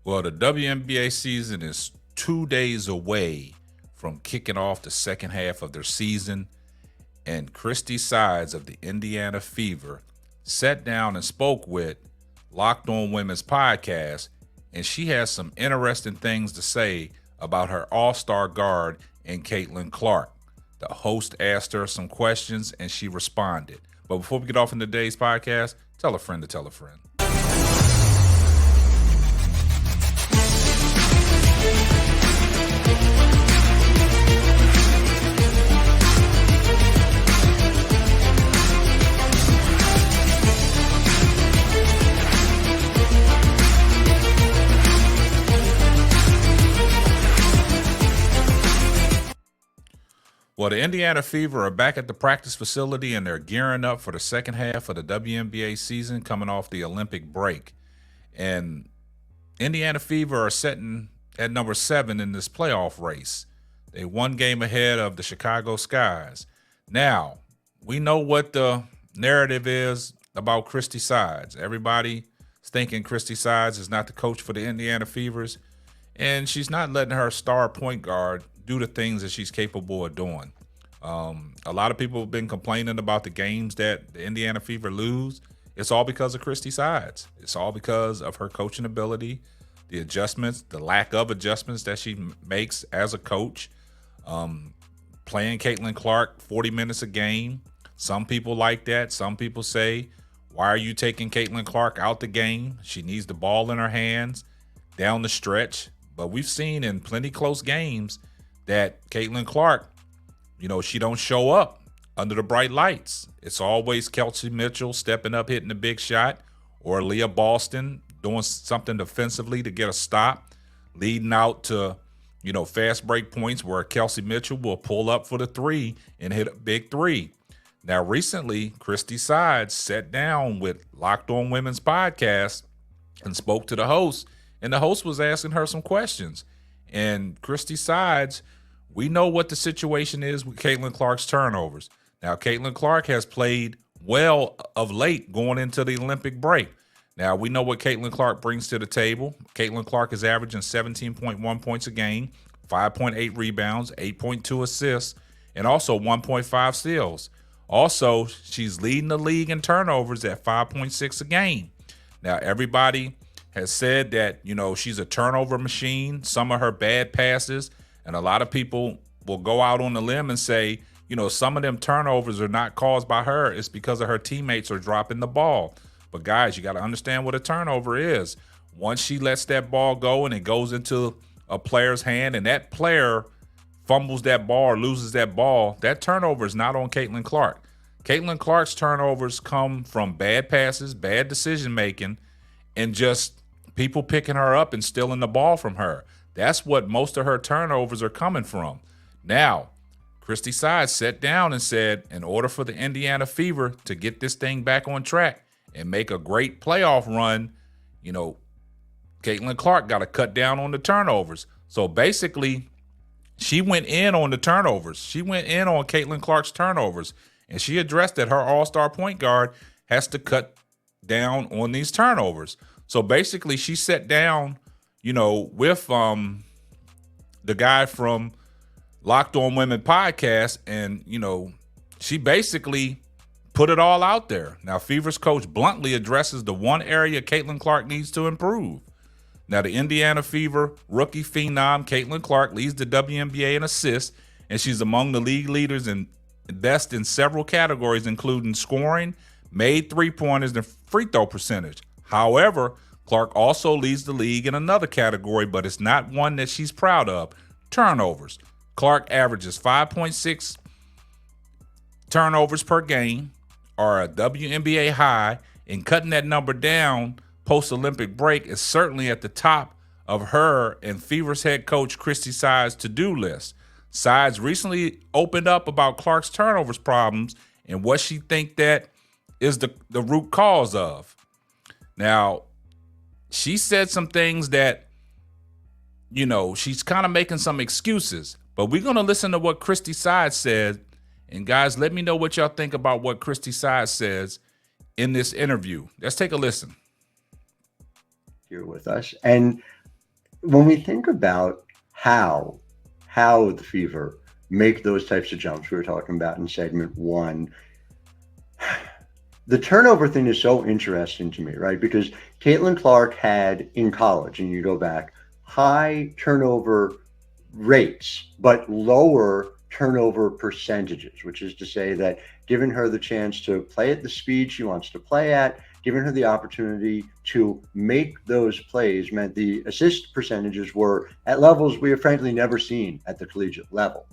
Well, the WNBA season is 2 days away from kicking off the second half of their season, and Christie Sides of the Indiana Fever sat down and spoke with Locked On Women's podcast, and she has some interesting things to say about her all-star guard and Caitlin Clark. The host asked her some questions, and she responded. But before we get off in today's podcast, tell a friend to tell a friend. Well, the Indiana Fever are back at the practice facility, and they're gearing up for the second half of the WNBA season coming off the Olympic break. And Indiana Fever are sitting at number 7 in this playoff race. They one game ahead of the Chicago Skies. Now, we know what the narrative is about Christie Sides. Everybody's thinking Christie Sides is not the coach for the Indiana Fevers, and she's not letting her star point guard do the things that she's capable of doing. A lot of people have been complaining about the games that the Indiana Fever lose. It's all because of Christie Sides. It's all because of her coaching ability, the adjustments, the lack of adjustments that she makes as a coach. Playing Caitlin Clark 40 minutes a game. Some people like that. Some people say, why are you taking Caitlin Clark out the game? She needs the ball in her hands down the stretch. But we've seen in plenty close games that Caitlin Clark, she don't show up under the bright lights. It's always Kelsey Mitchell stepping up, hitting a big shot, or Leah Boston doing something defensively to get a stop, leading out to, fast break points where Kelsey Mitchell will pull up for the three and hit a big three. Now, recently, Christie Sides sat down with Locked On Women's podcast and spoke to the host, and the host was asking her some questions. And Christie Sides, we know what the situation is with Caitlin Clark's turnovers. Now, Caitlin Clark has played well of late going into the Olympic break. Now, we know what Caitlin Clark brings to the table. Caitlin Clark is averaging 17.1 points a game, 5.8 rebounds, 8.2 assists, and also 1.5 steals. Also, she's leading the league in turnovers at 5.6 a game. Now, everybody has said that, she's a turnover machine. Some of her bad passes, and a lot of people will go out on the limb and say, some of them turnovers are not caused by her. It's because of her teammates are dropping the ball. But guys, you got to understand what a turnover is. Once she lets that ball go and it goes into a player's hand and that player fumbles that ball or loses that ball, that turnover is not on Caitlin Clark. Caitlin Clark's turnovers come from bad passes, bad decision-making, and just people picking her up and stealing the ball from her. That's what most of her turnovers are coming from. Now, Christie Sides sat down and said, in order for the Indiana Fever to get this thing back on track and make a great playoff run, Caitlin Clark got to cut down on the turnovers. So basically, she went in on the turnovers. She went in on Caitlin Clark's turnovers, and she addressed that her all-star point guard has to cut down on these turnovers. So basically, she sat down, with the guy from Locked On Women podcast, and, she basically put it all out there. Now, Fever's coach bluntly addresses the one area Caitlin Clark needs to improve. Now, the Indiana Fever rookie phenom Caitlin Clark leads the WNBA in assists, and she's among the league leaders and best in several categories, including scoring, made three-pointers, and free throw percentage. However, Clark also leads the league in another category, but it's not one that she's proud of: turnovers. Clark averages 5.6 turnovers per game, or a WNBA high, and cutting that number down post-Olympic break is certainly at the top of her and Fever's head coach Christie Sides' to-do list. Sides recently opened up about Clark's turnovers problems and what she think that is the root cause of. Now, she said some things that, she's kind of making some excuses. But we're going to listen to what Christie Sides said. And guys, let me know what y'all think about what Christie Sides says in this interview. Let's take a listen. Here with us. And when we think about how the Fever make those types of jumps we were talking about in segment one, the turnover thing is so interesting to me, right? Because Caitlin Clark had in college, and you go back, high turnover rates, but lower turnover percentages, which is to say that giving her the chance to play at the speed she wants to play at, giving her the opportunity to make those plays meant the assist percentages were at levels we have frankly never seen at the collegiate level.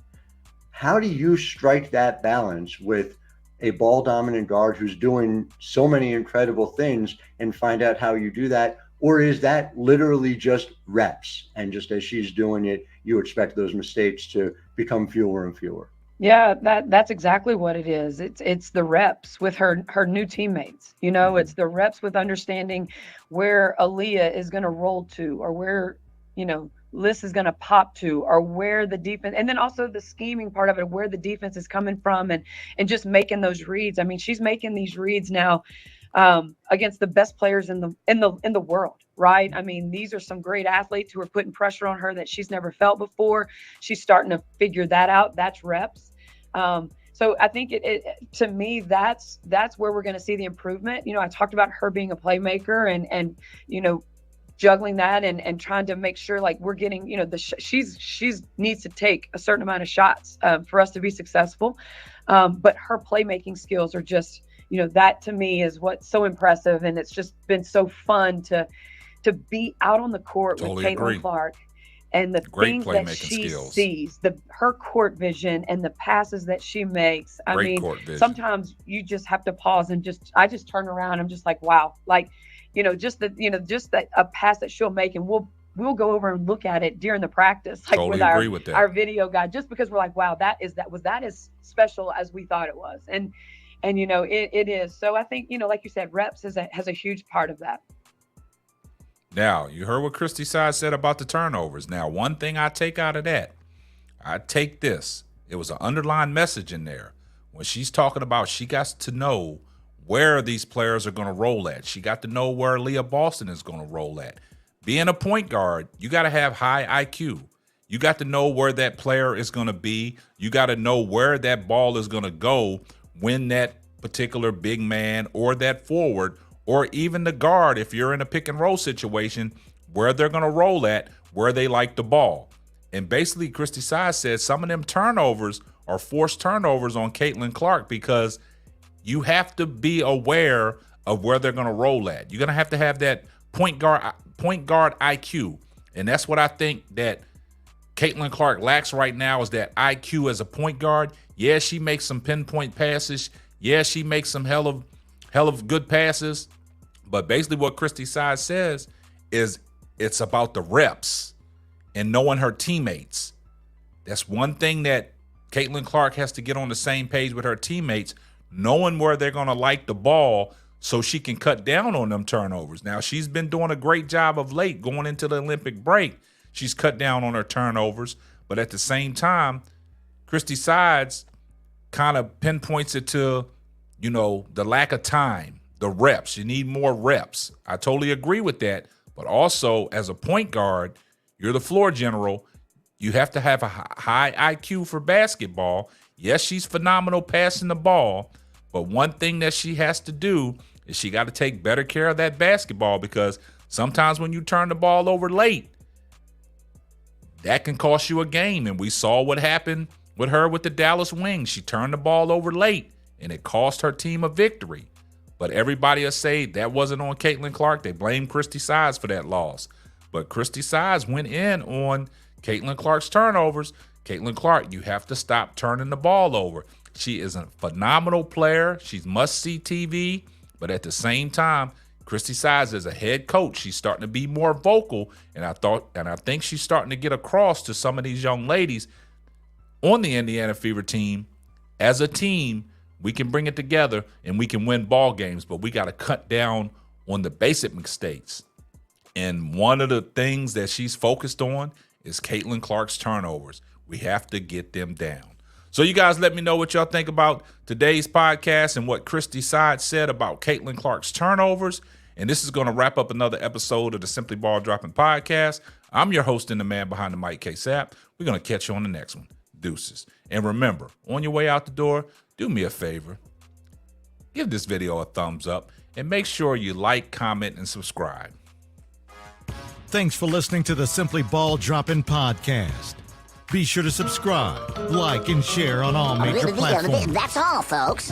How do you strike that balance with a ball dominant guard who's doing so many incredible things and find out how you do that? Or is that literally just reps? And just as she's doing it, you expect those mistakes to become fewer and fewer. Yeah, that's exactly what it is. It's the reps with her new teammates. You know, Mm-hmm. it's the reps with understanding where Aaliyah is going to roll to, or where Liz is going to pop to, or where the defense, and then also the scheming part of it, where the defense is coming from, and just making those reads. I mean, she's making these reads now against the best players in the world, right? I mean, these are some great athletes who are putting pressure on her that she's never felt before. She's starting to figure that out. That's reps. So I think it to me that's where we're going to see the improvement. I talked about her being a playmaker and you know juggling that and trying to make sure like we're getting she's needs to take a certain amount of shots for us to be successful. But her playmaking skills are just that to me is what's so impressive, and it's just been so fun to be out on the court with Totally Caitlin agree. Clark and the Great things that playmaking she skills. sees, her court vision and the passes that she makes. I Great mean, court vision. sometimes you just have to pause and I just turn around. I'm just like, wow, like, just that a pass that she'll make, and we'll go over and look at it during the practice, like with Totally agree with that. our video guy, just because we're like, wow, was that as special as we thought it was, and it is. So I think like you said, reps has a huge part of that. Now, you heard what Christie Side said about the turnovers. Now, one thing I take out of that, I take this. It was an underlying message in there. When she's talking about she got to know where these players are going to roll at. She got to know where Leah Boston is going to roll at. Being a point guard, you got to have high IQ. You got to know where that player is going to be. You got to know where that ball is going to go when that particular big man or that forward or even the guard, if you're in a pick and roll situation, where they're going to roll at, where they like the ball. And basically, Christie Side said some of them turnovers are forced turnovers on Caitlin Clark because you have to be aware of where they're going to roll at. You're going to have that point guard IQ. And that's what I think that Caitlin Clark lacks right now is that IQ as a point guard. Yeah, she makes some pinpoint passes. Yeah, she makes some hell of good passes. But basically what Christie Side says is it's about the reps and knowing her teammates. That's one thing that Caitlin Clark has to get on the same page with her teammates, knowing where they're going to like the ball so she can cut down on them turnovers. Now, she's been doing a great job of late going into the Olympic break. She's cut down on her turnovers. But at the same time, Christie Sides kind of pinpoints it to, the lack of time, the reps. You need more reps. I totally agree with that. But also, as a point guard, you're the floor general. You have to have a high IQ for basketball. Yes, she's phenomenal passing the ball. But one thing that she has to do is she got to take better care of that basketball because sometimes when you turn the ball over late, that can cost you a game. And we saw what happened with her with the Dallas Wings. She turned the ball over late, and it cost her team a victory. But everybody will say that wasn't on Caitlin Clark. They blame Christie Sides for that loss. But Christie Sides went in on Caitlin Clark's turnovers. Caitlin Clark, you have to stop turning the ball over. She is a phenomenal player. She's must-see TV. But at the same time, Christie Sides as a head coach, she's starting to be more vocal. And I think she's starting to get across to some of these young ladies on the Indiana Fever team. As a team, we can bring it together and we can win ball games, but we got to cut down on the basic mistakes. And one of the things that she's focused on is Caitlin Clark's turnovers. We have to get them down. So you guys let me know what y'all think about today's podcast and what Christie Side said about Caitlin Clark's turnovers. And this is going to wrap up another episode of the Simply Ball Dropping Podcast. I'm your host and the man behind the mic, K-Sap. We're going to catch you on the next one. Deuces. And remember, on your way out the door, do me a favor. Give this video a thumbs up and make sure you like, comment, and subscribe. Thanks for listening to the Simply Ball Droppin' podcast. Be sure to subscribe, like, and share on all major platforms. That's all, folks.